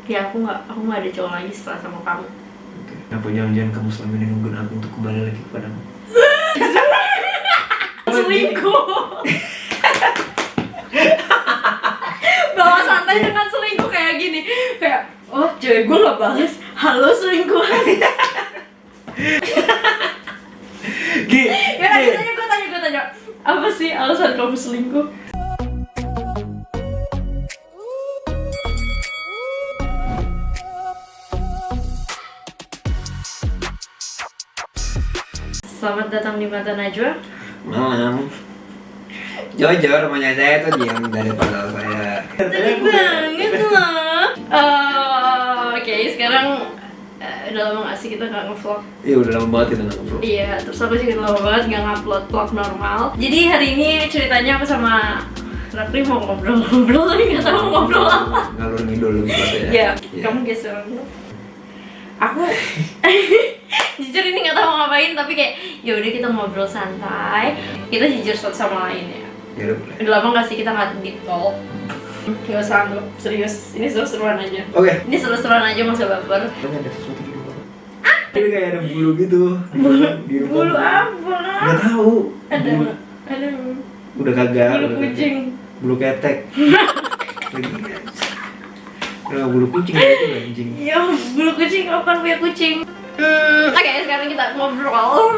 Ya aku nggak ada cowok lagi setelah sama kamu. Oke. Kenapa jangan-jangan kamu selama ini nungguin aku untuk kembali lagi kepadamu? Selingkuh. Bawa santai dengan selingkuh kayak gini. Kayak, oh cewek gue nggak balas. Halo selingkuhan. Ya gue tanya. Apa sih alasan kamu selingkuh? Selamat datang di Mata Najwa. Malam. Jojo, rumahnya saya tuh diam daripada saya. Tadi banget loh. Oke, sekarang udah lama gak sih kita gak nge-vlog? Iya udah lama banget kita nggak ngobrol. Iya, terus aku juga lama banget gak ngupload vlog normal. Jadi hari ini ceritanya aku sama Rakli mau ngobrol-ngobrol tapi gak tahu mau ngobrol apa. Ngalur ngidul lebih tepatnya ya. Iya, kamu geser dulu. Aku jujur ini nggak tahu mau ngapain, tapi kayak ya udah kita ngobrol santai, kita jujur satu sama lain ya. Ya udah boleh. Udah lama nggak sih kita nggak deep talk. Gak usah anggap serius, ini seru-seruan aja. Oke. Ini seru-seruan aja, masa baper. Kayaknya ada sesuatu di luar. Ini kayak ada bulu gitu. Di rumah. Bulu apa? Nggak tahu. Ada, Bulu. ada Udah kagak. bulu udah kucing. kagak. Bulu ketek. Nah, bulu kucing itu anjing. Ya, bulu kucing, aku kan punya kucing. Oke, sekarang kita ngobrol.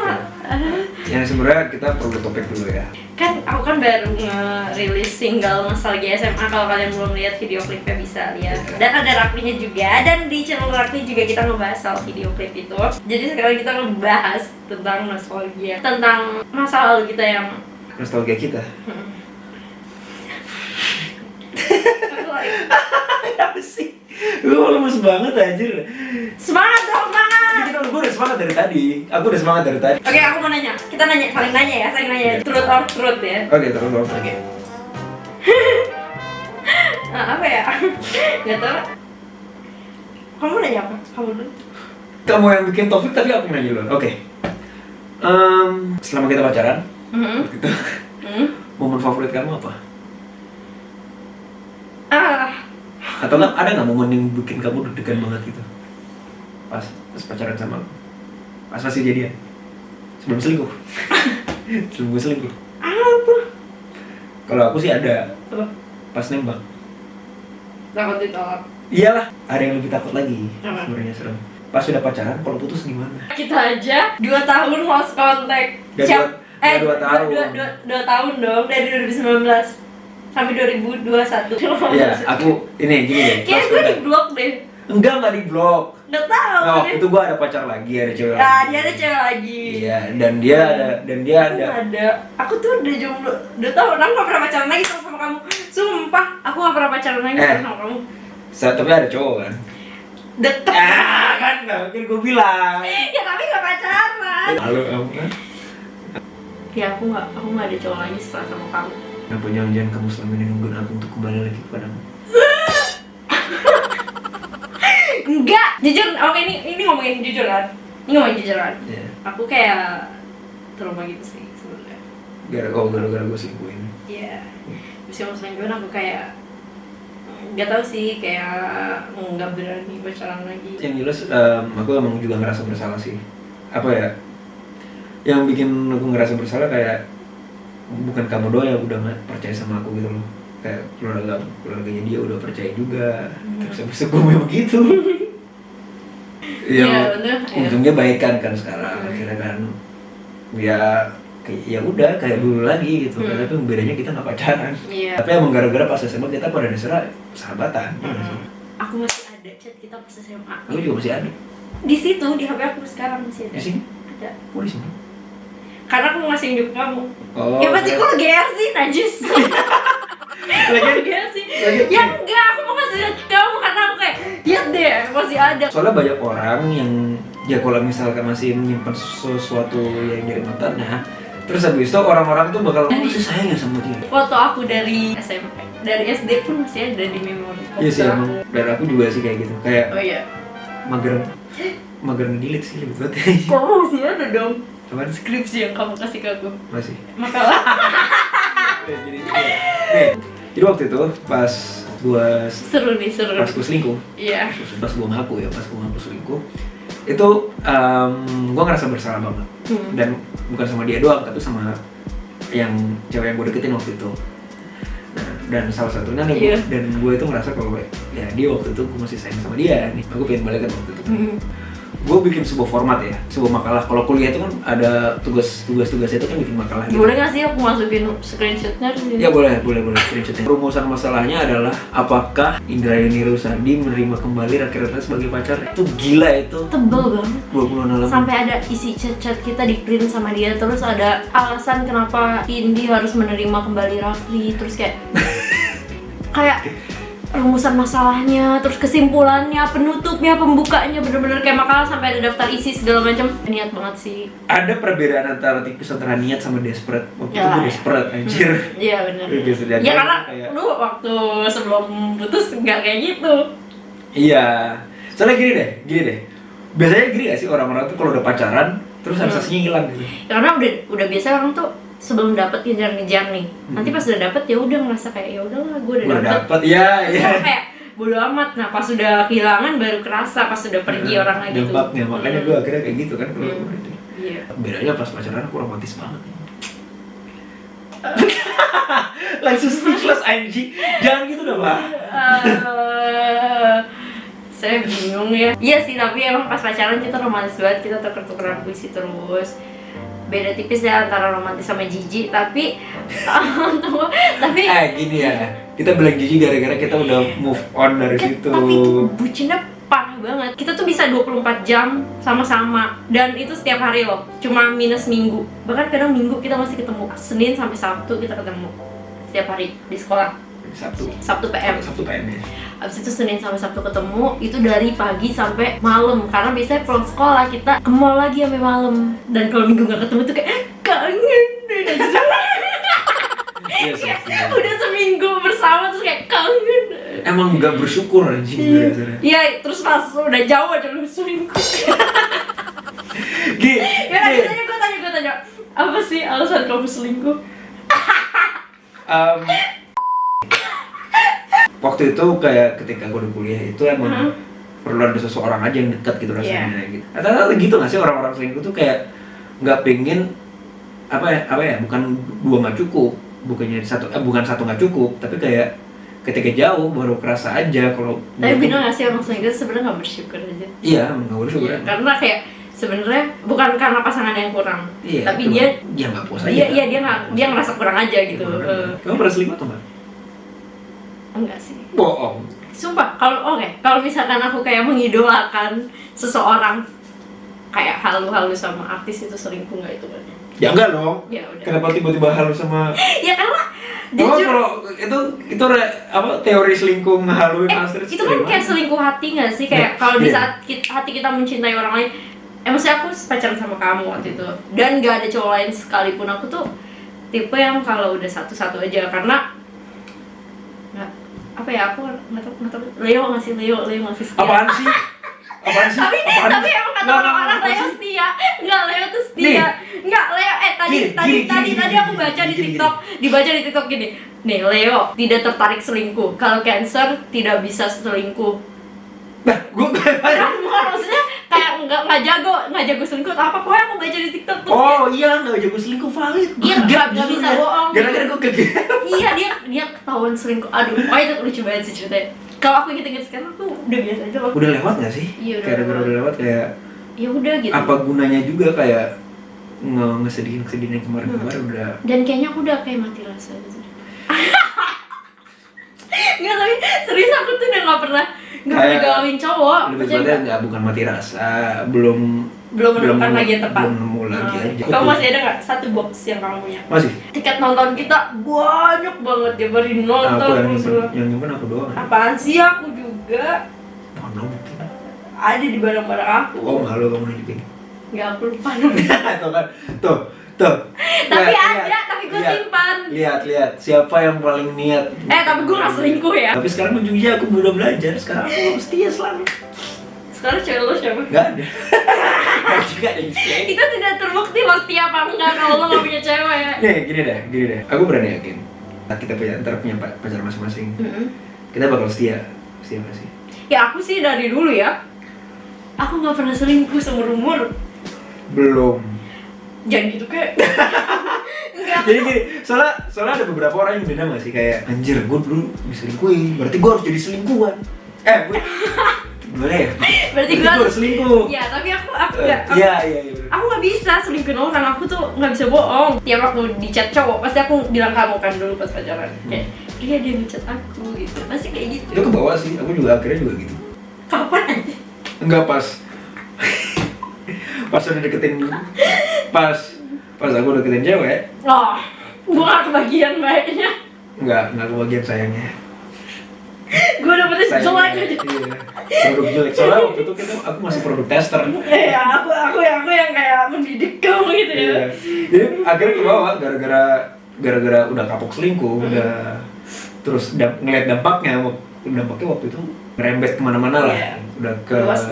Yang sebenarnya kita perlu topik dulu ya. Kan aku kan baru nge-release single Nostalgia SMA. Kalau kalian belum lihat video klipnya bisa lihat. Dan ada Raklinya juga. Dan di channel Rakli juga kita ngebahas soal video klip itu. Jadi sekarang kita ngebahas tentang nostalgia, tentang masa lalu kita yang Nostalgia kita. Apa sih? Gue lemes banget anjir. semangat dong, semangat. Gue udah semangat dari tadi. Aku udah semangat dari tadi. Oke, aku mau nanya. Kita nanya, saling nanya ya, saling nanya. Truth or truth ya. Oke, terus. Oke. Apa ya? Gak tau. Kamu nanya apa? Kamu dulu. Kamu yang bikin topik tapi aku yang nanya dulu. Oke. Selama kita pacaran, gitu. Momen favorit kamu apa? Atau nggak ada nggak momen yang bikin kamu deg-degan banget gitu? Pas pacaran sama aku. Pas masih jadian. Sebelum selingkuh. Sebelum gue selingkuh. Apa? Kalau aku sih ada. Apa? Pas nembak. Takut ditolak. Iyalah, ada yang lebih takut lagi. Apa? Sebenarnya serem. Pas sudah pacaran, kalau putus gimana? Kita aja 2 tahun lost contact. Gak 2 tahun. 2 tahun dong, dari 2019 sampai 2021. Iya, aku ini gini deh. Kayaknya gue di blok deh. Enggak di blok. Gak tau. Nah, waktu itu gua ada pacar lagi, ada cewek Ya, lagi. dia ada cewek lagi. Iya, dan dia ada. Ada. Aku tuh udah jomblo 2 tahun, aku gak pernah pacaran lagi sama kamu. Sumpah, aku gak pernah pacaran lagi sama kamu. Tapi ada cowok kan? Deket. Kan nggak mungkin gue bilang. Ya tapi gak pacaran. Halo, kamu kan? Ya aku nggak ada cowok lagi setelah sama kamu. Kenapa jangan-jangan kamu selama ini nungguin aku untuk kembali lagi kepadamu? Enggak, jujur. Oke, ini ngomongin jujur kan? Ini ngomongin jujur kan? Iya. Aku kayak trauma gitu sih sebenarnya. Gara-gara gue selingkuhin. Iya. Terus yang selingkuhin aku kayak nggak tahu sih, kayak nggak berani pacaran lagi. Yang jelas, aku emang juga ngerasa bersalah sih. Apa ya? Yang bikin aku ngerasa bersalah kayak bukan kamu doang yang udah nggak percaya sama aku gitu loh. Kayak keluarganya dia udah percaya juga. Terus habis itu gue begitu. Iya, bener. Untungnya baikan kan sekarang. Akhirnya kan ya udah kayak dulu lagi gitu. Tapi bedanya kita nggak pacaran. Iya. Tapi emang gara-gara pas SMA kita pada dasarnya sahabatan. Aku masih ada chat kita pas SMA. Aku juga masih ada. Di situ di HP aku sekarang masih ada. Di sini? Ada. Kok di sini? Karena aku ngasih unjuk kamu. Oh. Ya pasti kok GR sih, najis. Lagi GR sih. Ya enggak, aku mau ngasih lihat kamu karena aku kayak lihat deh masih ada. Soalnya banyak orang yang ya kalau misalkan masih menyimpan sesuatu yang dari mantannya, terus habis itu orang-orang tuh bakal masih sayang ya sama dia. Foto aku dari SMP, dari SD pun masih ada di memori. Iya sih emang. Dan aku juga sih kayak gitu. Kayak Oh iya. mager nge-delete sih lebih tepatnya. Kamu masih ada dong. Cuman Skripsi yang kamu kasih ke aku. masih. Makalah. Jadi waktu itu pas gua Seru nih, seru. pas gua selingkuh. Iya. Pas gua ngaku selingkuh. Itu gua ngerasa bersalah banget. Dan bukan sama dia doang, tapi sama yang cewek yang gua deketin waktu itu. Nah, dan salah satunya nih, dan gue itu ngerasa kalau ya dia waktu itu gue masih sayang sama dia nih, aku pengen balikan waktu itu. Gue bikin sebuah format ya, sebuah makalah. Kalau kuliah itu kan ada tugasnya itu kan bikin makalah gitu. Boleh nggak sih aku masukin screenshotnya? Ya boleh screenshotnya. Rumusan masalahnya adalah apakah Indrayani Rusadi menerima kembali Rakirata sebagai pacar? Itu gila itu. Tebel banget. 20 halaman. Sampai ada isi chat-chat kita di print sama dia, terus ada alasan kenapa Indi harus menerima kembali Rakri, terus kayak rumusan masalahnya, terus kesimpulannya, penutupnya, pembukanya, bener-bener kayak makalah sampai ada daftar isi segala macam. Niat banget sih. Ada perbedaan antara tipis antara niat sama desperate. Waktu itu gue desperate anjir. Iya benar. Ya karena lu waktu sebelum putus nggak kayak gitu. Iya. Soalnya gini deh. Biasanya gini gak sih orang-orang tuh kalau udah pacaran terus sensasinya hilang gitu. Ya, karena udah biasa orang tuh sebelum dapet ngejar-ngejar nih, nanti pas udah dapet ya udah ngerasa kayak ya udahlah gue udah dapet. Iya. Kayak bodo amat. Nah pas udah kehilangan baru kerasa pas udah pergi orang lagi tuh. Dampaknya makanya gue akhirnya kayak gitu kan kalau itu. Iya. Bedanya pas pacaran aku romantis banget. Langsung speechless anjing. Jangan gitu dah, Pak. Saya bingung ya. Iya sih, tapi emang pas pacaran kita romantis banget, kita tuker-tukeran puisi terus. Beda tipis ya antara romantis sama jijik, tapi gini ya, kita bilang jijik gara-gara kita udah move on dari situ. Tapi itu bucinnya parah banget. Kita tuh bisa 24 jam sama-sama, dan itu setiap hari loh, cuma minus minggu. Bahkan kadang minggu kita masih ketemu, Senin sampai Sabtu kita ketemu setiap hari di sekolah. Sabtu PM ya. Abis itu Senin sampai Sabtu ketemu, itu dari pagi sampai malam. Karena biasanya pulang sekolah kita ke mall lagi sampai malam. Dan kalau minggu gak ketemu tuh kayak kangen deh. Iya, udah seminggu bersama terus kayak kangen. Emang gak bersyukur anjing biasanya. Iya, terus pas udah jauh aja lu selingkuh. Gue tanya, apa sih alasan kamu selingkuh? Waktu itu kayak ketika gue di kuliah itu emang perlu ada seseorang aja yang dekat gitu rasanya gitu. Atau gitu nggak sih orang-orang selingkuh tuh kayak nggak pengen apa ya bukan dua nggak cukup, bukan satu nggak cukup, tapi kayak ketika jauh baru kerasa aja kalau. Tapi bener nggak sih orang selingkuh sebenarnya nggak bersyukur aja? Iya, nggak bersyukur. Iya, karena kayak sebenarnya bukan karena pasangan yang kurang, tapi dia nggak puas aja. Iya, dia ngerasa kurang aja gitu. Kamu pernah selingkuh atau nggak? Enggak sih. Bohong. Sumpah, kalau misalkan aku kayak mengidolakan seseorang, kayak halu-halu sama artis itu selingkuh nggak itu kan? Ya enggak dong. Ya udah. Kenapa tiba-tiba halu sama? Ya karena jujur. Kalau itu teori selingkuh ngehaluin artis itu kan kayak selingkuh hati nggak sih? Kayak kalau di saat hati kita mencintai orang lain, maksudnya aku pacaran sama kamu waktu itu, dan nggak ada cowok lain sekalipun, aku tuh tipe yang kalau udah satu-satu aja, karena aku nggak tahu Leo nggak sih setia. Apaan sih? Tapi emang kata orang-orang Leo setia. Nggak, Leo tuh setia. Nggak, Leo tadi aku baca di TikTok, dibaca di TikTok gini. Nih, Leo tidak tertarik selingkuh. Kalau Cancer tidak bisa selingkuh. Nah, gue maksudnya kayak nggak jago selingkuh apa, pokoknya aku baca di TikTok tuh. Oh iya, nggak jago selingkuh valid. Iya, nggak bisa bohong. Gara-gara gue kegeer. Iya, dia ketahuan selingkuh. Aduh, itu lucu banget sih ceritanya. Kalau aku inget-inget sekarang aku udah biasa aja loh. Udah lewat nggak sih? Iya, udah lewat kayak. Ya udah gitu. Apa gunanya juga kayak ngesedihin yang kemarin udah. Dan kayaknya aku udah kayak mati rasa gitu. Nggak, tapi serius aku tuh udah nggak pernah galauin cowok. Lebih tepatnya nggak, bukan mati rasa, belum menemukan lagi yang tepat. Belum nemu lagi aja. Kamu masih ada nggak satu box yang kamu punya? Masih. Tiket nonton kita banyak banget, dia beri nonton. Yang nyimpen aku doang. Apaan sih, aku juga. Mana mungkin? Ada di barang-barang aku. Oh, malu kamu nunjukin. Nggak, aku lupa. Tuh. Tapi ada, tapi gue simpan. Lihat siapa yang paling niat. Tapi gue nggak selingkuh ya. Tapi sekarang ujungnya aku udah belajar. Sekarang aku setia selalu. Sekarang cewek lo siapa? Nggak ada. Nggak juga deh. Itu tidak terbukti lo setia apa enggak kalau lo nggak punya cewek. Nih, gini deh. Aku berani yakin. Kita punya pacar masing-masing. kita bakal setia nggak sih? Ya aku sih dari dulu ya, aku nggak pernah selingkuh seumur umur. Belum. Jangan gitu kayak. Enggak. Jadi gini, soalnya ada beberapa orang yang beda nggak sih, kayak anjir gue dulu diselingkuhin, berarti gue harus jadi selingkuhan. Gue gimana ya? Berarti gue harus selingkuh. Ya tapi aku nggak. Iya. Aku nggak bisa selingkuhin orang, aku tuh nggak bisa bohong. Tiap waktu di chat cowok pasti aku bilang kamu kan dulu pas pacaran. Kayak iya dia ngechat aku gitu, pasti kayak gitu. Itu ke bawah sih, aku juga akhirnya juga gitu. Kapan aja? Enggak pas udah deketin, pas aku deketin cewek. Oh, gue gak kebagian baiknya. Enggak kebagian sayangnya. Gue dapetnya jelek aja. Iya, produk jelek. Soalnya waktu itu aku masih produk tester. Iya, aku yang kayak mendidik kamu gitu ya. Iya. Jadi akhirnya ke bawah gara-gara udah kapok selingkuh, udah terus ngeliat dampaknya waktu itu merembet kemana-mana lah. Iya. Udah ke luas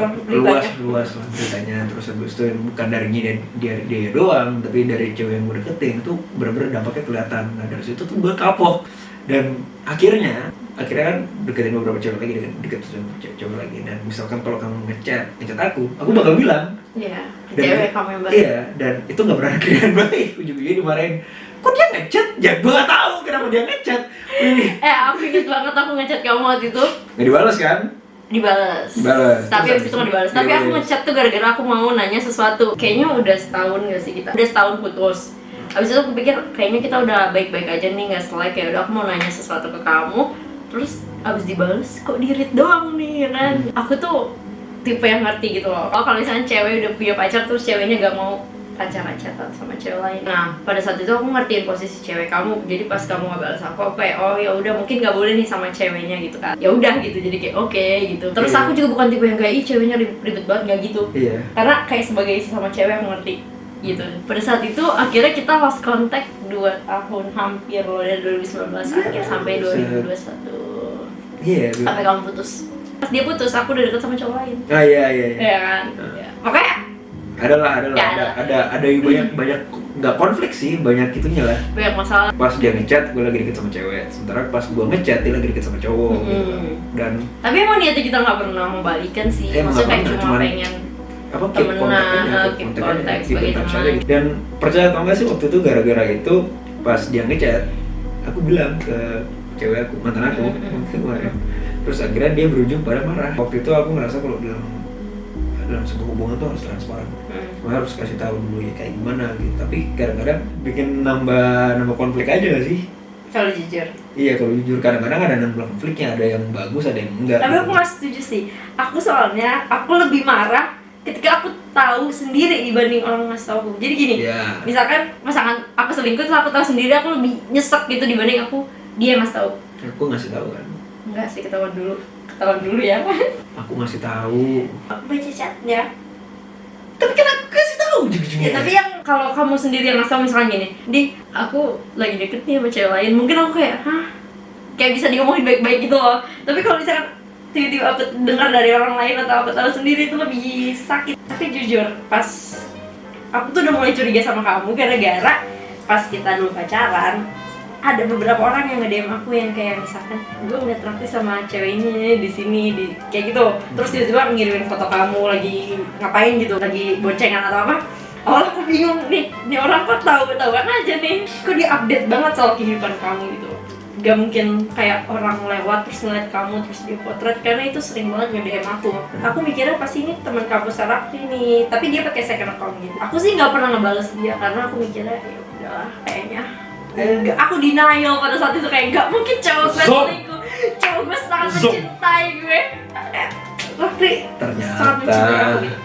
lah ceritanya. Terus habis itu bukan dari dia doang, tapi dari cewek yang gue deketin itu bener-bener dampaknya kelihatan. Nah dari situ tuh gue kapok, dan akhirnya kan deketin beberapa cewek lagi, deket sama cewek lagi. Dan misalkan kalau kamu ngechat aku bakal bilang Iya, dan cewek kamu yang baik. Iya, dan itu nggak pernah kalian baik. Ujung-ujungnya dimarahin. Kok dia ngechat? Ya gue nggak tahu kenapa dia ngechat. Aku inget banget aku ngechat kamu waktu itu. Nggak dibalas kan? Dibalas. Terus Tapi abis itu nggak dibalas. Tapi aku ngechat tuh gara-gara aku mau nanya sesuatu. Kayaknya udah setahun nggak sih kita? Udah setahun putus. Abis itu aku pikir kayaknya kita udah baik-baik aja nih, nggak selek. Ya udah aku mau nanya sesuatu ke kamu. Terus abis dibalas kok di-read doang nih ya kan? Aku tuh tipe yang ngerti gitu loh. Kalau misalnya cewek udah punya pacar terus ceweknya gak mau pacaran sama cewek lain. Nah pada saat itu aku ngertiin posisi cewek kamu. Jadi pas kamu nggak balas aku kayak oh ya udah mungkin nggak boleh nih sama ceweknya gitu kan. Ya udah gitu, jadi kayak oke gitu. Terus aku juga bukan tipe yang kayak ih ceweknya ribet banget, nggak gitu. Iya. Karena kayak sebagai sama cewek aku ngerti gitu. Pada saat itu akhirnya kita lost contact 2 tahun hampir loh, dari 2019 akhir sampai 2021. Iya. Sampai kamu putus. Pas dia putus, aku udah deket sama cowok lain. Iya. Iya kan? Ya. Makanya ada banyak nggak konflik sih, banyak itunya lah. banyak masalah. Pas dia ngechat, gue lagi deket sama cewek. Sementara pas gue ngechat, dia lagi deket sama cowok. Gitu. Dan tapi emang niatnya kita nggak pernah membalikan sih. Maksudnya kayak cuma pengen keep kontak sebagai teman. Dan percaya atau enggak sih, waktu itu gara-gara itu pas dia ngechat, aku bilang ke cewek aku, mantan aku kemarin. Terus akhirnya dia berujung pada marah. Waktu itu aku ngerasa kalau dalam sebuah hubungan tuh harus transparan. Harus kasih tahu dulu ya kayak gimana gitu. Tapi kadang-kadang bikin nambah konflik aja gak sih? Kalau jujur. Iya, kalau jujur kadang-kadang ada nambah konfliknya, ada yang bagus, ada yang enggak. Tapi aku nggak setuju sih. Aku lebih marah ketika aku tahu sendiri dibanding orang ngasih tahu aku. Jadi gini, misalkan pasangan aku selingkuh terus aku tahu sendiri, aku lebih nyesek gitu dibanding dia yang ngasih tahu. Aku ngasih tahu kan? Enggak sih, ketahuan dulu ya. Aku ngasih tahu. Aku baca chatnya. Tapi kan aku kasih tahu ujung-ujungnya. Ya tapi yang kalau kamu sendiri yang ngasih tahu, misalkan gini, di aku lagi deket nih sama cewek lain, mungkin aku kayak kayak bisa diomongin baik-baik gitu loh. Tapi kalau misalkan tiba-tiba aku dengar dari orang lain atau aku tahu sendiri, itu lebih sakit. Tapi jujur, pas aku tuh udah mulai curiga sama kamu gara-gara pas kita dulu pacaran, ada beberapa orang yang nge-DM aku yang kayak misalkan gue ngeliat Raffi sama cewek ini di sini kayak gitu. Terus tiba-tiba ngirimin foto kamu lagi ngapain gitu, lagi boncengan atau apa. Awalnya aku bingung nih orang kok tahu-tahuan aja nih. Kok dia update banget soal kehidupan kamu gitu. Gak mungkin kayak orang lewat terus ngeliat kamu terus dia potret, karena itu sering banget nge-DM aku. Aku mikirnya pasti ini teman kampus Raffi nih, tapi dia pakai second account gitu. Aku sih nggak pernah ngebales dia karena aku mikirnya ya udahlah kayaknya. Enggak, aku denial pada saat itu, kayak nggak mungkin cowok gue selingkuh, cowok gue sangat mencintai gue. Raffi sangat mencintai aku gitu.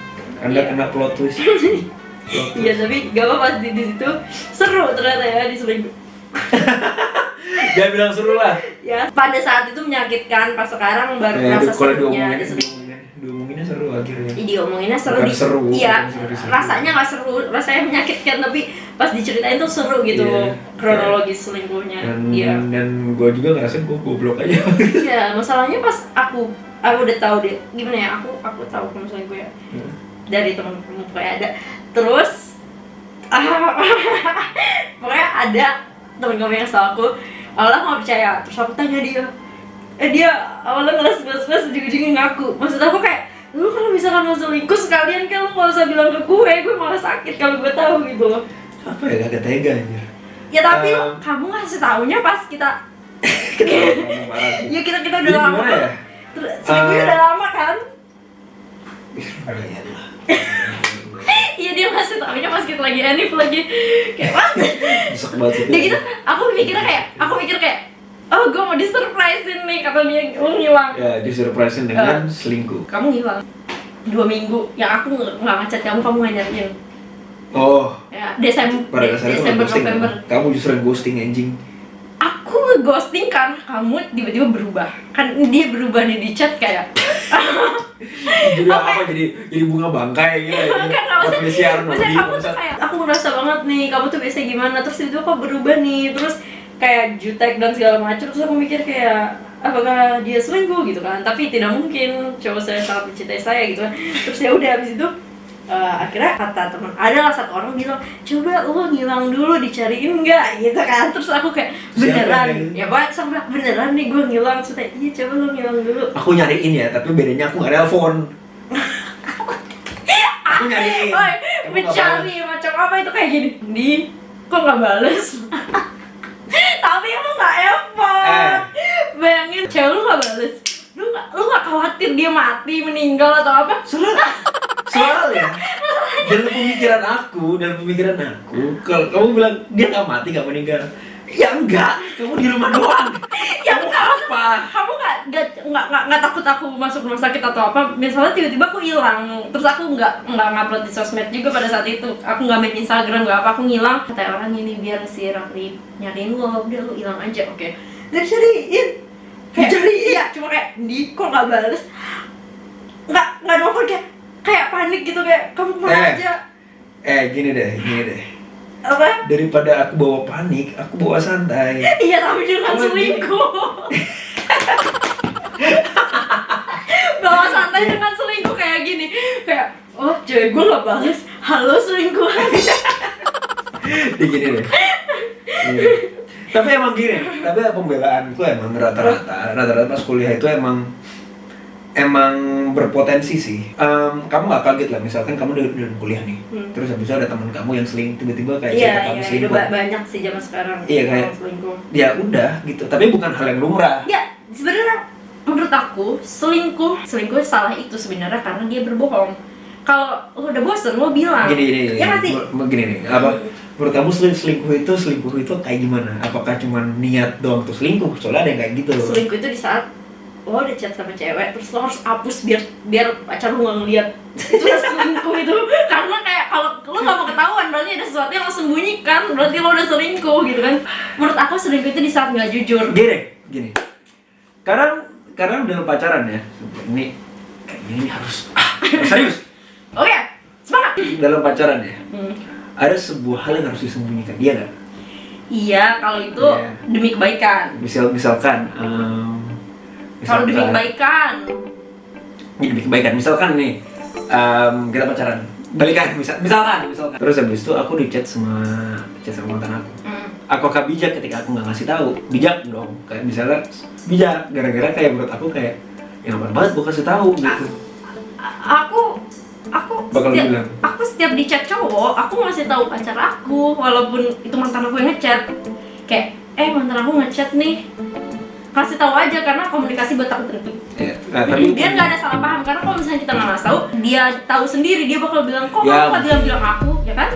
Anda kena plot twist. Iya, tapi gak apa-apa, di situ seru ternyata ya diselingkuh. Jangan bilang seru lah. Ya, pada saat itu menyakitkan, pas sekarang baru merasa serunya diselingkuh. Diomonginnya seru akhirnya. Diomonginnya seru. Bukan seru. Iya, rasanya nggak seru, rasanya menyakitkan, tapi pas diceritain tuh seru gitu. Kronologis selingkuhnya. Dan gue juga ngerasain gue goblok aja. Iya, masalahnya pas aku udah tahu deh gimana ya, aku tahu kamu selingkuh ya. Dari teman kamu kayak ada. Terus pokoknya ada teman kamu yang tahu aku. Awalnya nggak percaya, terus aku tanya dia, Dia awalnya ngeles ujung-ujungnya ngaku. Maksud aku kayak, lu kalau misalkan mau selingkuh sekalian kan lu gak usah bilang ke gue malah sakit kalau gue tahu gitu loh. Apa ya, kagak tega anjir. Ya tapi kamu ngasih taunya pas kita ya kita udah Jadi lama gimana ya? selingkuhnya udah lama kan. Lumayan lah. Iya dia ngasih taunya pas kita lagi Enif lagi kayak what? Besok banget itu. Dia gitu, aku mikir kayak oh gue mau disurprisein nih kata dia, lu ngilang. Ya, disurprisein dengan selingkuh. Kamu ngilang 2 minggu, yang aku nggak ngechat kamu nggak nyariin. Oh. Ya, Desember ghosting, November. Kamu justru yang ghosting anjing. Aku nge-ghosting kan, kamu tiba-tiba berubah. Kan dia berubah nih di chat kayak Jadi apa jadi bunga bangkai gitu ya. kan maksudnya Arnold. kamu tuh kayak aku ngerasa banget nih kamu tuh biasa gimana, terus itu kok berubah nih, terus kayak jutek dan segala macam. Terus aku mikir kayak apakah dia selingkuh gitu kan, tapi tidak mungkin, cowok saya sangat mencintai saya gitu kan. Terus ya udah habis itu akhirnya kata teman, adalah satu orang bilang coba lu ngilang dulu dicariin nggak gitu kan. Terus aku kayak beneran ya Pak, sampai beneran nih gue ngilang. Terus kayak iya coba lu ngilang dulu. Aku nyariin ya, tapi bedanya aku nggak nelfon. Aku nyariin. Mencari macam apa itu kayak gini, di kok nggak bales. Tapi emang nggak effort. Bayangin cewek lu nggak bales, lu nggak khawatir dia mati meninggal atau apa? Soalnya dalam pemikiran aku, kalau kamu bilang dia nggak mati nggak meninggal, ya enggak, kamu di rumah doang. Ya kamu enggak, apa? Kamu nggak takut aku masuk rumah sakit atau apa? Misalnya tiba-tiba aku hilang, terus aku nggak ngupload di sosmed juga pada saat itu, aku nggak main Instagram nggak apa, aku ngilang. Kata orang ini biar si Rafli nyariin lo, udah lu hilang aja, oke? Dan cariin, iya, cuma kayak di kok nggak bales, nggak nelfon kayak panik gitu, kayak kamu kemana aja. Gini deh. Apa? Daripada aku bawa panik, aku bawa santai. Iya tapi jangan selingkuh. Bawa santai dengan selingkuh kayak gini, kayak oh cewek gue nggak balas, halo selingkuhan. Gini deh. Tapi emang gini, tapi pembelaanku emang rata-rata pas kuliah itu emang berpotensi sih. Kamu nggak kaget lah, misalkan kamu udah kuliah nih, terus habis itu ada teman kamu yang tiba-tiba kayak cerita kamu selingkuh. Iya, banyak sih zaman sekarang. Iya kayak selingkuh. Ya udah gitu, tapi bukan hal yang lumrah. Ya sebenarnya menurut aku selingkuh salah itu sebenarnya karena dia berbohong. Kalau lo udah bosen lo bilang. Gini. Ya nggak sih? Begini nih, apa? Menurut kamu selingkuh itu kayak gimana? Apakah cuma niat doang tuh selingkuh? Soalnya ada yang kayak gitu. Selingkuh itu di saat lo udah chat sama cewek, terus lo harus hapus biar pacar lo nggak ngeliat. Itu udah selingkuh itu. Karena kayak kalau lo nggak mau ketahuan, berarti ada sesuatu yang lo sembunyikan, berarti lo udah selingkuh gitu kan. Menurut aku selingkuh itu di saat nggak jujur. Gini. Karena udah pacaran ya. Ini kayaknya ini harus serius. Oke, semangat. Dalam pacaran ya. Ada sebuah hal yang harus disembunyikan, dia nggak? Iya, kalau itu demi kebaikan. Misalkan kalau demi kebaikan. Ini demi kebaikan. Misalkan nih, kita pacaran, balikan. Misalkan. Terus habis itu aku di-chat sama mantan aku. Apakah bijak ketika aku nggak ngasih tahu? Bijak dong. Kayak misalnya bijak. Gara-gara kayak menurut aku kayak yang apa banget gue kasih tahu gitu. Aku setiap di chat cowok, aku ngasih tahu pacar aku, walaupun itu mantan aku yang ngechat. Kayak, mantan aku ngechat nih, kasih tahu aja karena komunikasi buat aku penting. Dia nggak ada salah paham, karena kalau misalnya kita nggak ngasih tahu, dia tahu sendiri, dia bakal bilang kok kamu nggak bilang aku, ya kan?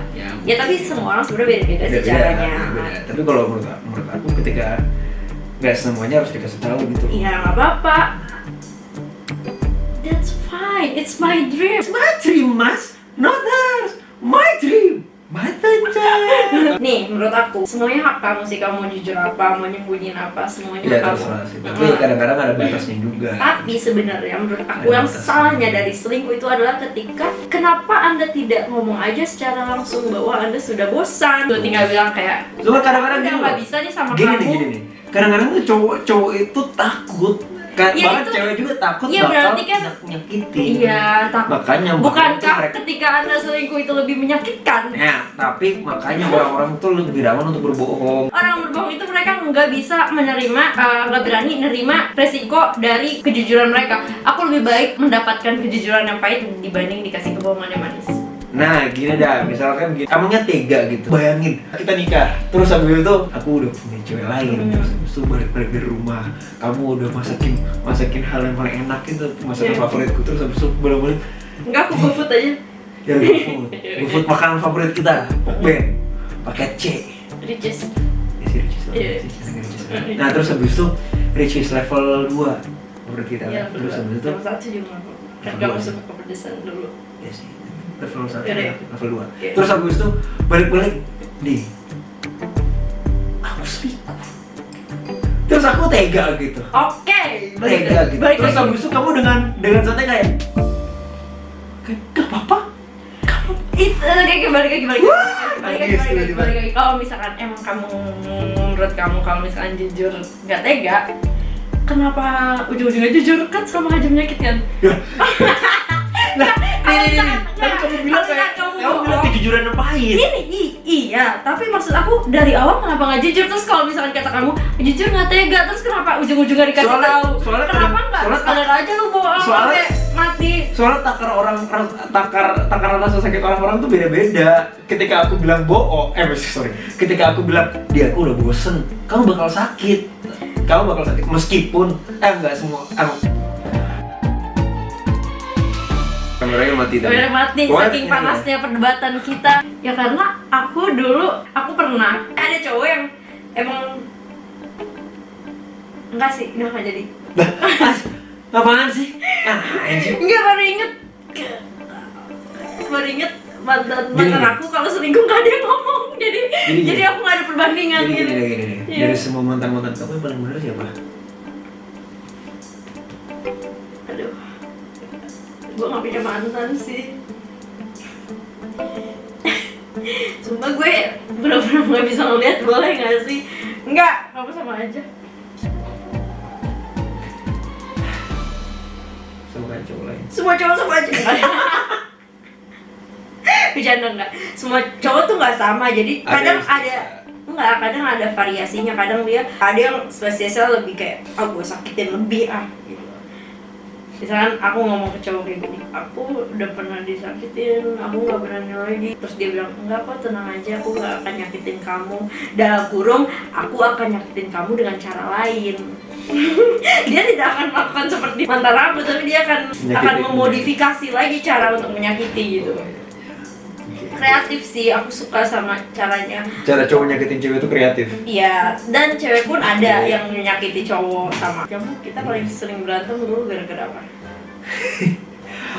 Ya tapi semua orang sebenarnya beda-beda sih caranya. Tapi kalau menurut aku ketika nggak semuanya harus dikasih tahu gitu. Iya nggak apa-apa. That's fine, it's my dream. It's my dream, mas, not hers. My dream, my dream. Nih, menurut aku semuanya hak kamu sih, kamu mau jujur apa, mau nyembunyiin apa, semuanya Ya, hak terserah kamu. sih. Tapi kadang-kadang ada batasnya juga. Tapi sebenarnya menurut aku Ada yang batasnya. salahnya dari selingkuh itu adalah ketika kenapa Anda tidak ngomong aja secara langsung bahwa Anda sudah bosan. Lu tinggal bilang kayak, Cuma kadang-kadang udah gini nggak loh. bisa nih sama Gini kamu. nih. Kadang-kadang tuh cowok itu takut Kan Ya, bahkan itu- cewek juga takut Iya, bakal berarti kan- nyakitin. Iya, takut. Makanya Bukankah mereka, ketika Anda selingkuh itu lebih menyakitkan? ya, tapi makanya orang-orang tuh lebih rawan untuk berbohong. Orang berbohong itu mereka nggak bisa menerima, nggak berani menerima resiko dari kejujuran mereka. Aku lebih baik mendapatkan kejujuran yang pahit dibanding dikasih kebohongan yang manis. Nah, gini dah, misalkan gini, emangnya tega gitu. Bayangin, kita nikah, terus habis itu aku udah punya cewek lain, terus habis itu balik-balik dari rumah, kamu udah masakin hal yang paling enak itu, masakan Iya. favoritku, terus habis itu balik-balik, Enggak, aku GoFood aja. ya GoFood makanan favorit kita, pokben, pakai C. Riches. Ya sih, Ricis lah. Iya. Nah, terus habis itu Ricis level 2 favorit kita. Iya, Terus habis itu level 1 juga nggak apa-apa. Kan Level kamu dua. suka kepedesan dulu. ya sih, level 1, Iya, iya. level 2. Iya. Terus habis itu balik-balik nih. Aku selingkuh. Terus aku tega gitu. Oke, Tega gitu. balik Terus lagi. habis itu kamu dengan santai kayak gak apa-apa. Itu kayak balik lagi. Nangis tiba-tiba. Kalau misalkan emang kamu, menurut kamu kalau misalkan jujur nggak tega, kenapa ujung-ujungnya jujur? Kan sama aja menyakitkan. Nah, ini. Enggak, Kan kamu bilang kayak kamu kamu bilang bohong. kejujuran yang pahit. Iya, tapi maksud aku dari awal kenapa nggak jujur? Terus kalau misalkan kata kamu jujur nggak tega, terus kenapa ujung-ujungnya dikasih Soalnya- tahu? soalnya Kenapa kadang- nggak soalnya- sekalian aja lu bohong soalnya- sampai mati? Soalnya takar rasa sakit orang-orang tuh beda-beda. Ketika aku bilang bohong, ketika aku bilang dia aku udah bosen, kamu bakal sakit. Kamu bakal sakit meskipun enggak semua. Kameranya mati tadi. Udah mati Pokoknya saking ini panasnya perdebatan kita. Ya karena aku pernah ada cowok yang emang enggak sih, udah nggak jadi. Apaan sih? Anjing. Enggak, baru inget mantan Gini. aku kalau selingkuh nggak ada yang ngomong. Jadi Gini. aku nggak ada perbandingan Gini, gitu. gini. Iya. Dari semua mantan-mantan kamu yang paling benar siapa? Aduh, gue nggak punya mantan sih. Sumpah gue bener-bener nggak bisa ngeliat, boleh nggak sih? Enggak, kamu sama aja. Sama kayak cowok lain. Semua cowok sama aja. Bercanda enggak? Semua cowok tuh nggak sama, jadi kadang kadang ada variasinya. Kadang dia ada yang spesiesnya lebih kayak, gue sakitin lebih gitu. Misalkan aku ngomong ke cowok kayak gini, aku udah pernah disakitin, aku nggak berani lagi. Terus dia bilang, enggak kok, tenang aja, aku nggak akan nyakitin kamu. Dalam kurung, aku akan nyakitin kamu dengan cara lain. Dia tidak akan melakukan seperti mantan aku, tapi dia akan Menyakitin. memodifikasi lagi cara untuk menyakiti gitu. Kreatif sih, aku suka sama caranya. Cara cowok nyakitin cewek itu kreatif. Iya, dan cewek pun ada yang menyakiti cowok sama. Kamu kita paling sering berantem dulu gara-gara apa?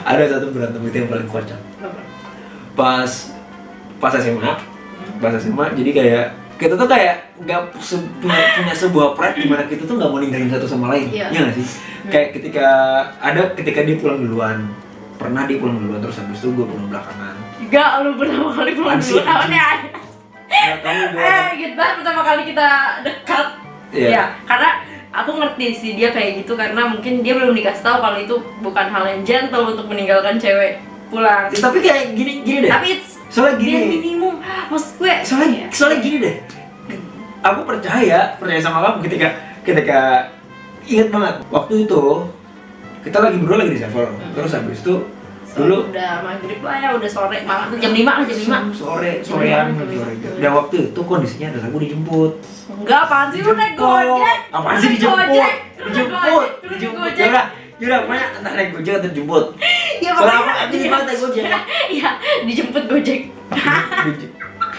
Ada satu berantem itu yang paling kocak. Apa? Pas SMA. Pas SMA, jadi kayak kita tuh kayak nggak punya sebuah pride di mana kita tuh nggak mau ninggalin satu sama lain. Iya. Iya nggak sih? Kayak ketika dia pulang duluan, pernah dia pulang duluan terus habis itu gue pulang belakangan. Enggak, lu pertama kali pulang dulu. Anjing. Aneh. Nah, kamu juga. Inget banget pertama kali kita dekat. Iya. Ya, karena aku ngerti sih dia kayak gitu karena mungkin dia belum dikasih tahu kalau itu bukan hal yang gentle untuk meninggalkan cewek pulang. Tapi kayak gini deh. Tapi it's Soalnya dia gini. minimum. Maksud gue Soalnya gini deh. Aku percaya sama kamu ketika ingat banget waktu itu kita lagi berdua lagi di server. Terus habis itu dulu udah maghrib lah ya, udah sore banget, jam 5 lah, jam 5. sorean. Dan waktu itu kondisinya adalah aku dijemput. Enggak, apaan sih lu naik Gojek? Apaan sih dijemput? Dijemput. Yaudah, pokoknya entah naik Gojek atau dijemput. Ya Soalnya aku pokoknya anjing banget naik Gojek. Iya, dijemput Gojek.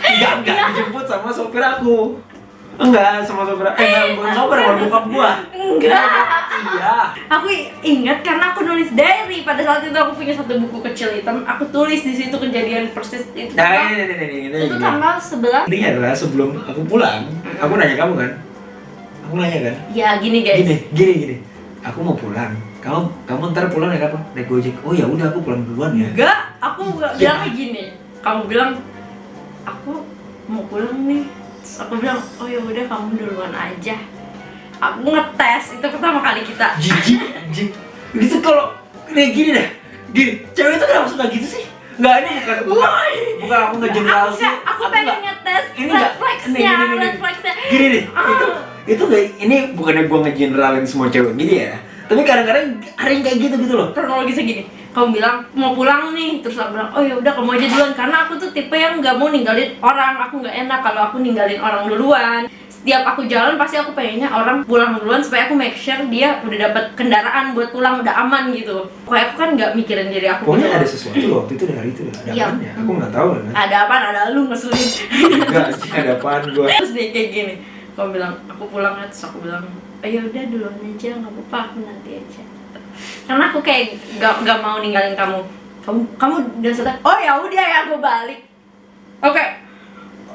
Enggak dijemput sama sopir aku. Enggak, sama sopir. Bukan sopir, bukan bokap gua. Enggak. Iya. Aku ingat karena aku nulis diary. Pada saat itu aku punya satu buku kecil hitam. Aku tulis di situ kejadian persis itu. Nah, ini. Itu tanggal 11. Intinya adalah sebelum aku pulang, aku nanya kamu kan? Aku nanya kan? Ya gini guys. Gini. Aku mau pulang. Kamu ntar pulang naik apa? Naik Gojek. Oh ya udah aku pulang duluan ya. Enggak, aku enggak bilangnya gini. Kamu bilang aku mau pulang nih. Terus aku bilang, oh ya udah kamu duluan aja. Aku ngetes, itu pertama kali kita. Jijik anjing. Gitu kalau kayak gini deh. Gini, cewek itu kenapa suka gitu sih? Enggak, ini bukan aku ngegeneralisir. Aku pengen ngetes ini red enggak, flags-nya, ini. red flags-nya. Gini deh, itu enggak, ini bukannya gua ngegeneralin semua cewek gini ya. Tapi kadang-kadang ada yang kayak gitu loh. Kronologisnya gini, kamu bilang mau pulang nih, terus aku bilang, oh ya udah kamu aja duluan, karena aku tuh tipe yang nggak mau ninggalin orang, aku nggak enak kalau aku ninggalin orang duluan. Setiap aku jalan pasti aku pengennya orang pulang duluan supaya aku make sure dia udah dapat kendaraan buat pulang udah aman gitu. Kayak aku kan nggak mikirin diri aku. Pokoknya gitu. ada sesuatu loh waktu itu dari itu ada Iya. apaan ya? Aku nggak tahu kan. Ada apaan? Ada lu ngeselin. Enggak sih ada apaan gua. Terus dia kayak gini, kamu bilang aku pulang ya, terus aku bilang, ayo udah duluan aja, nggak apa-apa, aku nanti aja. Karena aku kayak gak mau ninggalin kamu. Kamu udah sadar, oh ya udah ya aku balik. Oke.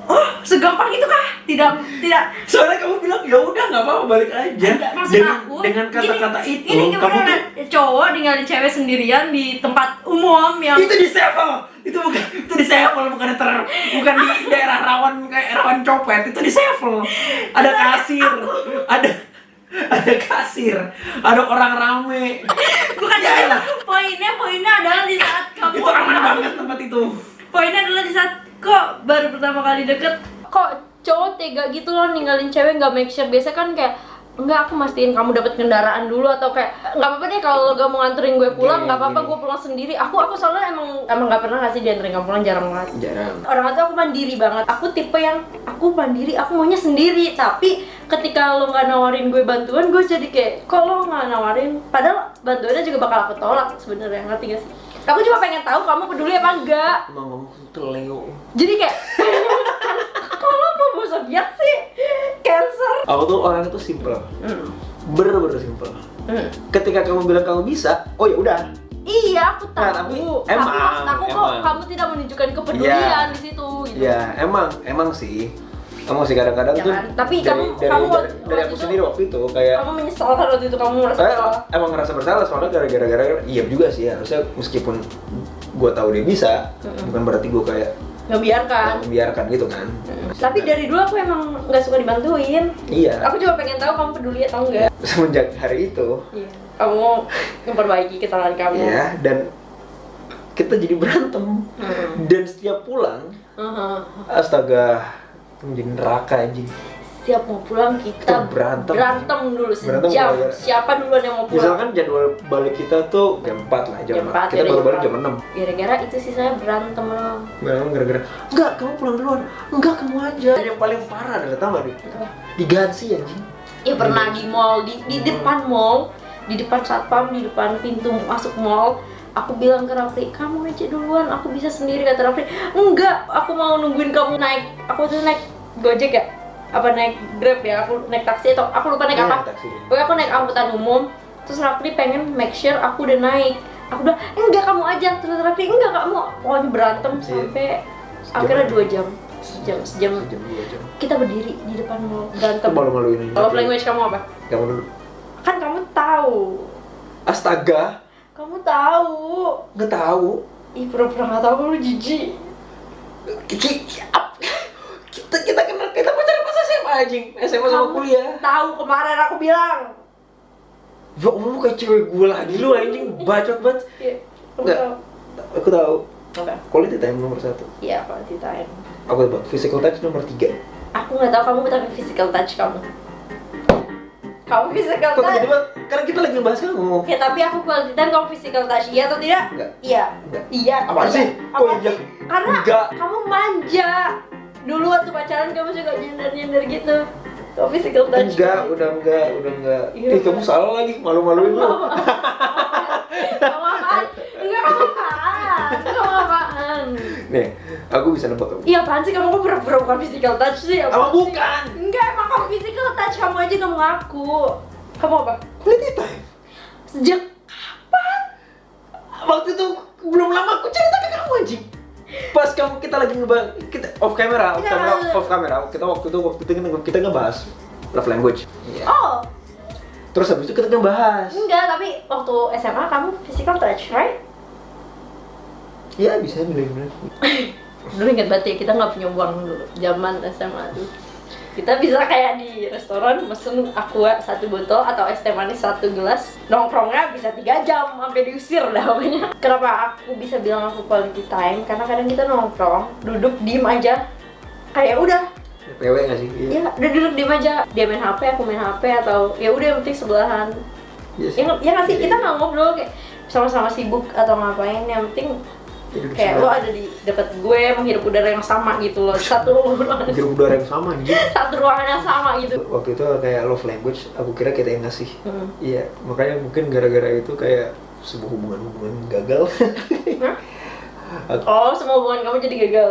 Oh, segampang itu kah? Tidak. Soalnya kamu bilang ya udah nggak apa-apa balik aja. Maksud aku dengan kata-kata gini, itu ini kamu tuh cowok ninggalin cewek sendirian di tempat umum yang itu di sevel. Itu di sevel bukan di daerah rawan kayak rawan copet, itu di sevel. Ada kasir, ada kasir, ada orang rame. bukan Ya itu. elah. Poinnya adalah di saat kamu Itu aman banget tempat itu. Poinnya adalah di saat kok baru pertama kali deket, kok cowok tega gitu loh ninggalin cewek nggak make sure. Biasa kan kayak enggak, aku mastiin kamu dapat kendaraan dulu, atau kayak nggak apa-apa deh kalau gak mau nganterin gue pulang, nggak apa-apa gue pulang sendiri. Aku soalnya emang nggak pernah ngasih dianterin kamu pulang, jarang banget. Orang itu aku mandiri banget. Aku tipe yang aku mandiri, aku maunya sendiri. Tapi ketika lo nggak nawarin gue bantuan, gue jadi kayak kok lo nggak nawarin, padahal bantuannya juga bakal aku tolak sebenarnya, ngerti gak sih? Aku cuma pengen tahu kamu peduli apa enggak. Emang ngomong teleo. Jadi kayak kalau mau zodiak sih Cancer. Aku tuh orang itu simple. Bener-bener simple. Ketika kamu bilang kamu bisa, oh ya udah. Iya, aku tahu. Nah, tapi Maksud aku kok emang. kamu tidak menunjukkan kepedulian di situ gitu. Ya, emang sih. Emang sih kadang-kadang Ya tuh kan? Tapi dari kamu aku waktu sendiri waktu itu kayak kamu menyesal kan waktu itu kamu merasa saya bersalah. emang ngerasa bersalah soalnya gara-gara iya juga sih, harusnya meskipun gue tahu dia bisa, bukan berarti gue kayak membiarkan gitu kan. Tapi dari dulu aku emang nggak suka dibantuin. Iya. Aku cuma pengen tahu kamu peduli atau enggak. Semenjak hari itu. Iya. Kamu memperbaiki kesalahan kamu. Iya, dan kita jadi berantem. Dan setiap pulang, astaga, menjadi neraka anjing. Setiap mau pulang kita berantem dulu sejam. gara-gara. Siapa duluan yang mau pulang? Misalkan jadwal balik kita tuh jam 4 lah, Jam 4, kita ya, baru jam balik 4. jam 6. Gara-gara itu sih saya berantem loh. Berantem gara-gara enggak, kamu pulang duluan. Enggak, kamu aja. Dan yang paling parah adalah tau gak nih? Digansi anjing. Ya pernah di mall, di depan mall, di depan satpam, di depan pintu masuk mall. Aku bilang ke Rafli, kamu aja duluan, aku bisa sendiri. Kata Rafli, enggak, aku mau nungguin kamu naik. Aku tuh naik Gojek ya? Apa naik Grab ya? Aku naik taksi atau aku lupa naik apa? Taksi. Pokoknya aku naik angkutan umum. Terus Rafli pengen make sure aku udah naik. Aku bilang, enggak kamu aja. Terus Rafli, enggak kamu. Pokoknya berantem sampai akhirnya 2 jam. Sejam 2 jam. Kita berdiri di depan mall berantem. Malu-maluin ini. Love language kamu apa? Kamu dulu. Kan kamu tahu. Astaga, Kamu tahu. nggak tahu. Ih, pura-pura nggak tahu, lu jijik. Kita kenal, kita pacaran pas SMA anjing. SMA sama kuliah. Tahu kemarin aku bilang. Ya Allah, lu kayak cewek gue lagi lu anjing, bacot banget. Iya. Enggak. Aku tahu. Oke. Quality time nomor 1. Iya, kalau ditanya. Aku tebak physical touch nomor 3. Aku nggak tahu kamu, tapi physical touch kamu. Kamu physical Kok touch. tiba-tiba? Karena kita lagi ngebahas kamu. Ya, tapi aku quality time, kamu physical touch. Iya atau tidak? Enggak. Iya. Enggak. Iya. Apaan sih? Apa Kok iya? Karena Enggak. kamu manja. Dulu waktu pacaran kamu suka nyender-nyender gitu. Kamu physical touch. Enggak, udah enggak. Iya. Ih, kamu salah lagi, malu-maluin lu. Kamu apaan? Enggak, kamu apaan? Kamu apaan? Nih, aku bisa nebak kamu. Iya apaan sih, kamu kok pura-pura bukan physical touch sih? Apa Apaan sih? bukan? Enggak, emang kamu physical touch, kamu aja kamu ngaku. Kamu apa? Quality time. Sejak Waktu itu belum lama aku cerita ke kamu anjing. Pas kita lagi ngebahas, kita off camera. Kita waktu itu kita ngebahas love language. Iya. Oh, Terus habis itu kita ngebahas. enggak, tapi waktu SMA kamu physical touch, right? Iya, bisa bener-bener. Dulu ingat banget ya, kita nggak punya uang dulu, zaman SMA tuh. Kita bisa kayak di restoran pesen aqua 1 botol atau es teh manis 1 gelas, nongkrongnya bisa 3 jam sampai diusir dah pokoknya. Kenapa aku bisa bilang aku quality time? Karena kadang kita nongkrong, duduk diem aja, kayak udah PW nggak sih? iya, udah duduk diem aja, dia main HP, aku main HP, atau ya udah yang penting sebelahan. Yes. Ya nggak sih, kita nggak ngobrol kayak sama-sama sibuk atau ngapain, yang penting kayak lo ada di dekat gue, menghirup udara yang sama gitu loh, satu ruangan, hidup udara yang sama anjir. satu ruangan yang sama gitu. Waktu itu kayak love language, aku kira kita yang ngasih. Iya, makanya mungkin gara-gara itu kayak sebuah hubungan gagal. Hah? Oh, semua hubungan kamu jadi gagal?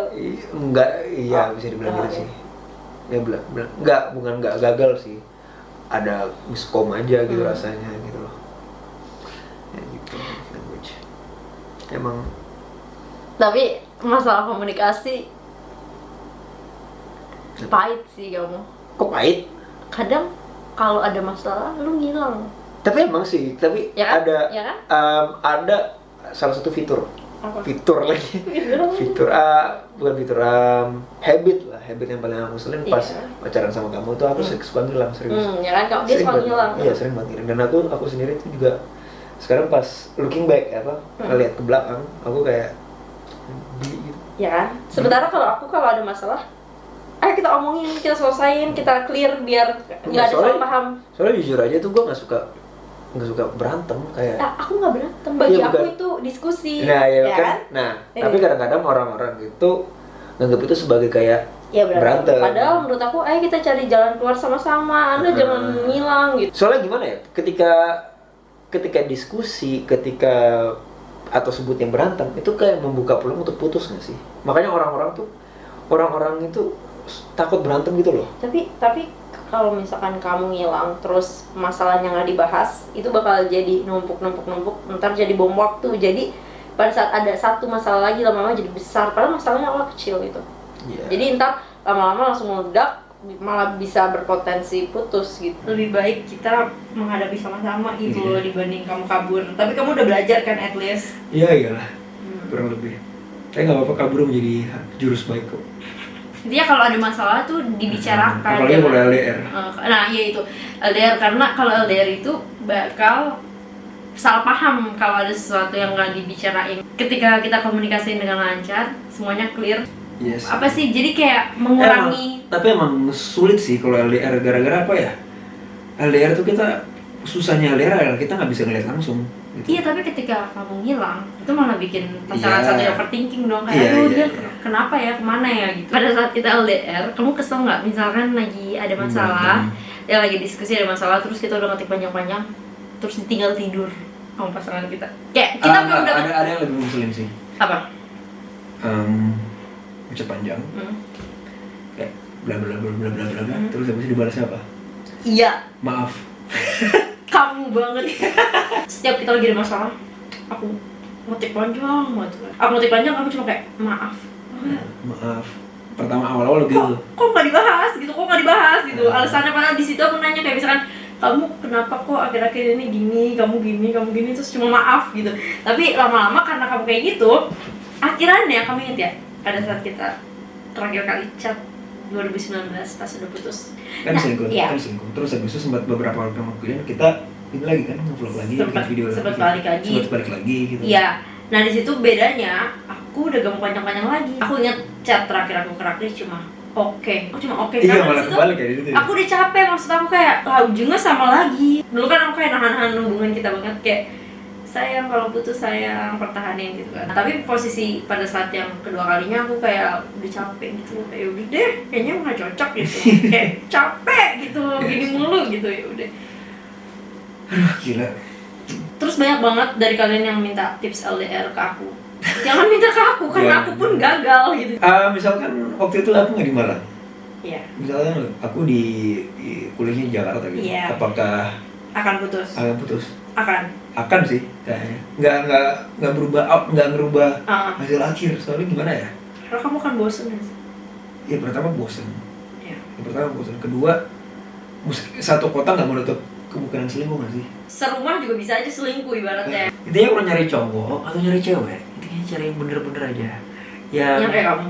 Enggak, iya bisa dibilang gitu sih. Ya bilang enggak, bukan enggak gagal sih. Ada miskom aja gitu rasanya gitu loh. Ya gitu, love language. Emang. Tapi masalah komunikasi pahit sih kamu. Kok pahit? Kadang kalau ada masalah lu ngilang. Tapi emang sih, tapi Ya kan? ada Ya kan? ada salah satu fitur. Apa? Fitur lagi. Fitur bukan fitur, habit lah, habit yang paling aku selin pas pacaran sama kamu tuh aku suka ngilang serius. Ya kan, kamu dia suka ngilang. Iya, sering banget ngilang. Dan aku sendiri tuh juga sekarang pas looking back ngeliat ke belakang, aku kayak Ya kan? Sementara kalau ada masalah, ayo kita omongin, kita selesain, kita clear biar nggak ada salah paham. Soalnya jujur aja tuh gue nggak suka berantem kayak. Aku nggak berantem, bagi iya, aku itu diskusi. Nah ya ya kan. Nah tapi kadang-kadang orang-orang itu nganggap itu sebagai kayak ya, berantem. berantem. Padahal menurut aku, ayo kita cari jalan keluar sama-sama. Anda jangan ngilang gitu. Soalnya gimana ya? Ketika diskusi, atau sebutnya berantem, itu kayak membuka peluang untuk putus nggak sih? Makanya orang-orang itu takut berantem gitu loh. Tapi kalau misalkan kamu ngilang terus masalahnya nggak dibahas, itu bakal jadi numpuk, ntar jadi bom waktu. Jadi pada saat ada satu masalah lagi, lama-lama jadi besar, padahal masalahnya awal kecil gitu. Yeah. Jadi ntar lama-lama langsung meledak, malah bisa berpotensi putus gitu. Lebih baik kita menghadapi sama-sama gitu loh, dibanding kamu kabur. Tapi kamu udah belajar kan at least? Iya iyalah, kurang lebih. Tapi nggak apa-apa, kabur menjadi jurus baik kok. Intinya kalau ada masalah tuh dibicarakan. Apalagi kalau LDR. Nah iya itu LDR, karena kalau LDR itu bakal salah paham kalau ada sesuatu yang nggak dibicarain. Ketika kita komunikasiin dengan lancar, semuanya clear. Yes. Apa sih, jadi kayak mengurangi. Tapi emang sulit sih kalau LDR, gara-gara apa ya? LDR tuh kita susahnya LDR adalah kita nggak bisa ngeliat langsung gitu. Iya, tapi ketika kamu ngilang itu malah bikin pasangan satu yang overthinking dong, kayak dia kenapa ya, kemana ya gitu. Pada saat kita LDR, kamu kesel nggak misalkan lagi ada masalah, ya lagi diskusi ada masalah, terus kita udah ngetik panjang-panjang, terus ditinggal tidur sama pasangan kita. Kayak kita belum dapat. Ada yang lebih muslim sih. Apa? Ucap panjang. Kayak bla bla bla bla bla bla. Terus habis itu dibalasnya apa? Iya. Maaf. Kamu banget. Setiap kita lagi ada masalah, aku ngetik panjang banget. Aku ngetik panjang, kamu cuma kayak maaf. Maaf. Pertama awal-awal gitu. Kok nggak dibahas gitu. Alasannya padahal di situ aku nanya kayak misalkan, kamu kenapa kok akhir-akhir ini gini, kamu gini, terus cuma maaf gitu. Tapi lama-lama karena kamu kayak gitu, akhirannya kamu inget ya, pada saat kita terakhir kali chat 2019 pas udah putus. Kan selingkuh. Terus habis itu sempat beberapa waktu kemudian kita ini lagi kan nge-vlog lagi, bikin video lagi. Sempat balik lagi gitu. Iya. Nah, di situ bedanya aku udah gak mau panjang-panjang lagi. Aku ingat chat terakhir aku ke Rakli cuma oke. Aku cuma oke. Iya, malah kebalik ya gitu. Aku udah capek, maksud aku kayak ujungnya sama lagi. Dulu kan aku kayak nahan-nahan hubungan kita banget, kayak sayang kalau putus sayang, pertahanin gitu kan. Tapi posisi pada saat yang kedua kalinya aku kayak udah capek gitu, kayak udah deh kayaknya nggak cocok gitu. Kayak capek gitu, gini mulu gitu, ya udah. Gila. Terus banyak banget dari kalian yang minta tips LDR ke aku. Jangan minta ke aku karena aku pun gagal gitu. Misalkan waktu itu aku nggak di Malang. Iya. Misalkan aku di kuliahnya di Jakarta gitu. Iya. Apakah akan putus? Akan sih kayaknya. Nggak ngerubah hasil akhir. Soalnya gimana ya? Karena kamu kan bosen ya. Ya pertama bosen. Iya. Kedua, satu kota nggak menutup kemungkinan selingkuh nggak sih? Serumah juga bisa aja selingkuh ibaratnya. Intinya kalau nyari cowok atau nyari cewek, intinya cari yang bener-bener aja. Yang kayak kamu.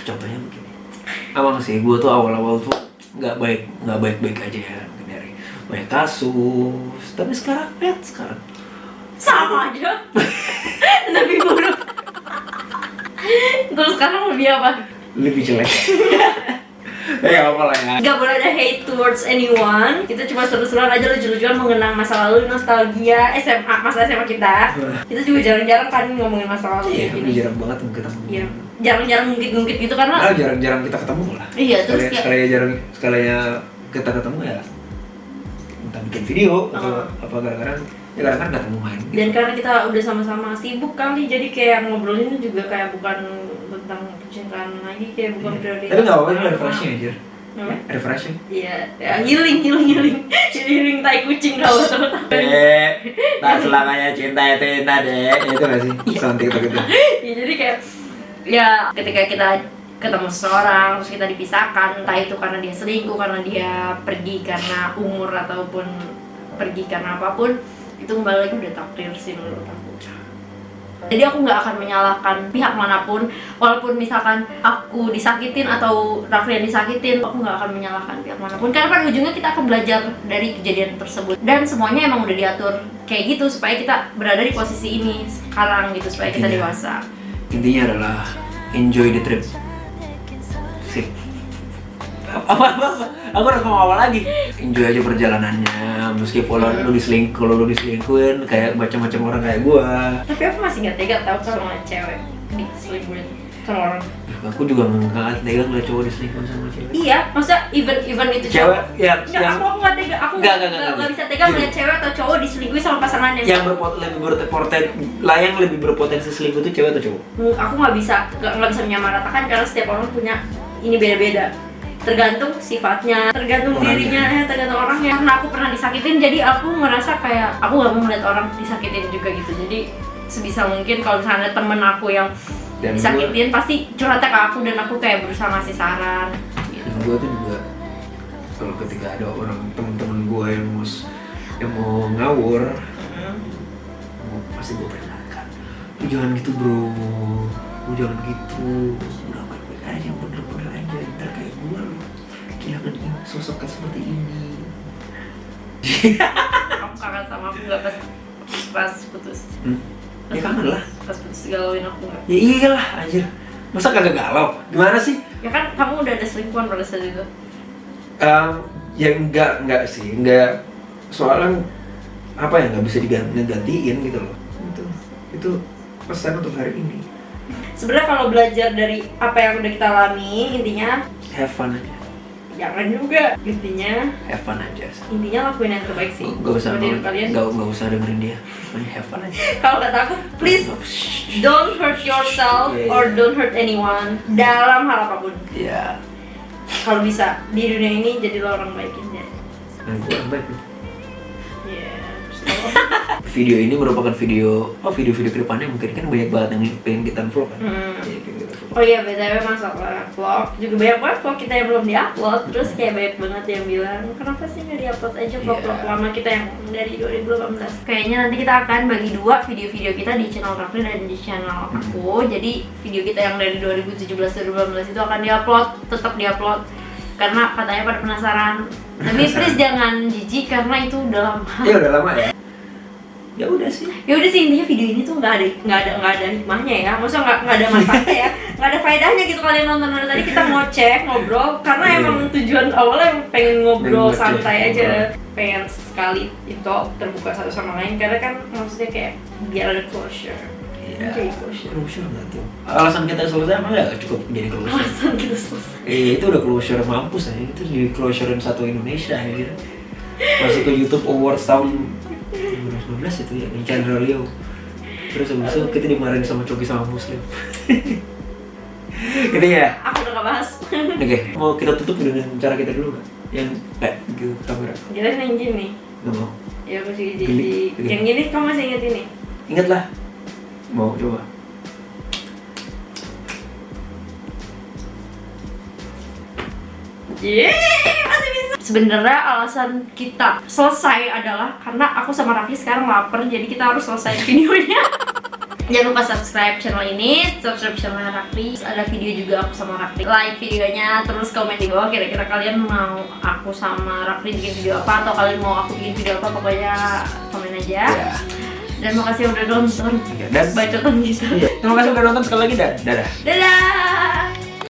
Contohnya begini. Emang sih, gue tuh awal-awal tuh nggak baik-baik aja ya, dari banyak kasus. Tapi sekarang Sama aja. Lebih buruk. Terus sekarang lebih apa? lebih jelek. Ya apa lah ya. Gak boleh ada hate towards anyone. Kita cuma seru-seruan aja, lucu-lucuan mengenang masa lalu, nostalgia SMA, masa SMA kita. Kita juga jarang-jarang kan ngomongin masa lalu Iya, kayak udah gini. jarang banget ketemu. Iya. Jarang-jarang ngungkit-ngungkit gitu karena Jarang-jarang kita ketemu lah. iya, terus kayak Sekalinya kita ketemu ya entah bikin video atau apa kadang-kadang ya kadang-kadang ketemu main gitu. dan karena kita udah sama-sama sibuk kali, jadi kayak ngobrolin juga kayak bukan tentang percintaan lagi, kayak bukan prioritas. Tapi nggak apa-apa, itu refreshing aja. Apa? Refreshing. Iya, ya, healing. Healing tai kucing kalau tahu. Tak selamanya cinta itu indah deh. Itu nggak sih? Sound TikTok itu. Ya, jadi kayak ya ketika kita ketemu seseorang terus kita dipisahkan, entah itu karena dia selingkuh, karena dia pergi karena umur ataupun pergi karena apapun, itu kembali lagi udah takdir sih menurut aku. Jadi aku nggak akan menyalahkan pihak manapun, walaupun misalkan aku disakitin atau Rafli yang disakitin, aku nggak akan menyalahkan pihak manapun karena pada ujungnya kita akan belajar dari kejadian tersebut, dan semuanya emang udah diatur kayak gitu supaya kita berada di posisi ini sekarang gitu, supaya kita dewasa. Intinya adalah enjoy the trip. Sip. Apa? Aku harus ngomong apa lagi? Enjoy aja perjalanannya, meskipun kalau lu diselingkuhin kayak macam-macam orang kayak gua. Tapi aku masih nggak tega tau kalau ngeliat cewek diselingkuhin sama orang. Aku juga nggak tega ngeliat cowok diselingkuhin sama cewek. Iya, maksudnya even itu Cewek yang aku nggak tega, aku nggak bisa tega ngeliat cewek atau cowok diselingkuhin sama pasangannya. yang lebih berpotensi selingkuh itu cewek atau cowok? Aku nggak bisa menyamaratakan karena setiap orang punya ini beda-beda, tergantung sifatnya, tergantung dirinya, tergantung orangnya. Karena aku pernah disakitin, jadi aku ngerasa kayak aku nggak mau ngeliat orang disakitin juga gitu. Jadi sebisa mungkin kalau misalnya ada temen aku yang Dan disakitin pasti curhatnya ke aku, dan aku kayak berusaha ngasih saran gitu. Dan gue tuh juga kalau ketika ada orang teman-teman gue yang mau ngawur, pasti gue peringatkan, lu jangan gitu bro, lu jangan gitu, udah baik-baik aja, yang bener-bener aja, ntar kayak gue lu kehilangan sosok seperti ini. Kamu kangen sama aku nggak pas putus? Ya kangen lah. Pas putus galauin aku nggak? Ya iyalah anjir, masa kagak galau? Gimana sih? Ya kan kamu udah ada selingkuhan pada saat itu. Ya enggak sih, enggak, soalnya apa ya, nggak bisa digantiin gitu loh. Itu pesan untuk hari ini. Sebenarnya kalau belajar dari apa yang udah kita alami, intinya Have fun aja. jangan juga, intinya lakuin yang terbaik sih Gak usah, buat hidup kalian. gak usah dengerin dia. Pokoknya have fun aja. Kalau kata aku, please don't hurt yourself or don't hurt anyone dalam hal apapun. Ya. Kalau bisa di dunia ini jadilah orang baik aja. Nah, gue orang baik. Iya. Video ini merupakan video kedepannya mungkin kan banyak banget yang pengen kita vlog kan. Iya, pengen kita vlog. Oh iya, BTW masalah vlog juga banyak banget vlog kita yang belum diupload. Terus kayak banyak banget yang bilang, kenapa sih nggak diupload aja vlog-vlog lama kita yang dari 2018. Kayaknya nanti kita akan bagi dua video-video kita di channel Rafli dan di channel aku. Jadi video kita yang dari 2017-2018 itu akan diupload, tetap diupload karena katanya pada penasaran. Tapi please jangan jijik karena itu udah lama. Iya udah lama ya. Ya udah sih. Ya udah sih, intinya video ini tuh nggak ada hikmahnya ya, maksudnya nggak ada manfaatnya ya, nggak ada faedahnya gitu. Kalian nonton dari tadi kita ngoceh ngobrol karena emang tujuan awalnya pengen ngobrol santai aja, pengen sekali itu terbuka satu sama lain karena kan maksudnya kayak biar ada closure. Iya. Jadi closure nggak tuh. Alasan kita selesai emang nggak cukup jadi closure. alasan kita selesai. Itu udah closure mampus aja, itu jadi closurein satu Indonesia ya gitu. Masuk ke YouTube Awards tahun 2019 itu ya, yang Chandra Leo. Terus habis itu kita dimarahin sama Coki sama Muslim. Gitu ya. Aku udah gak bahas. Oke, mau kita tutup dengan cara kita dulu nggak? Yang kayak gitu kamera. Jelas yang gini. Nggak mau. Ya aku sih Geli. yang gini kamu masih ingat ini? Ingat lah. Mau coba. Masih bisa. Sebenarnya alasan kita selesai adalah karena aku sama Raffi sekarang lapar, jadi kita harus selesai videonya. Jangan lupa subscribe channel ini, subscribe channel Rakri. Ada video juga aku sama Rakri. Like videonya, terus komen di bawah kira-kira kalian mau aku sama Rakri bikin video apa, atau kalian mau aku bikin video apa, pokoknya komen aja. Dan makasih udah nonton. Dan bacotan gitu. terima kasih udah nonton sekali lagi dan dadah. Dadah.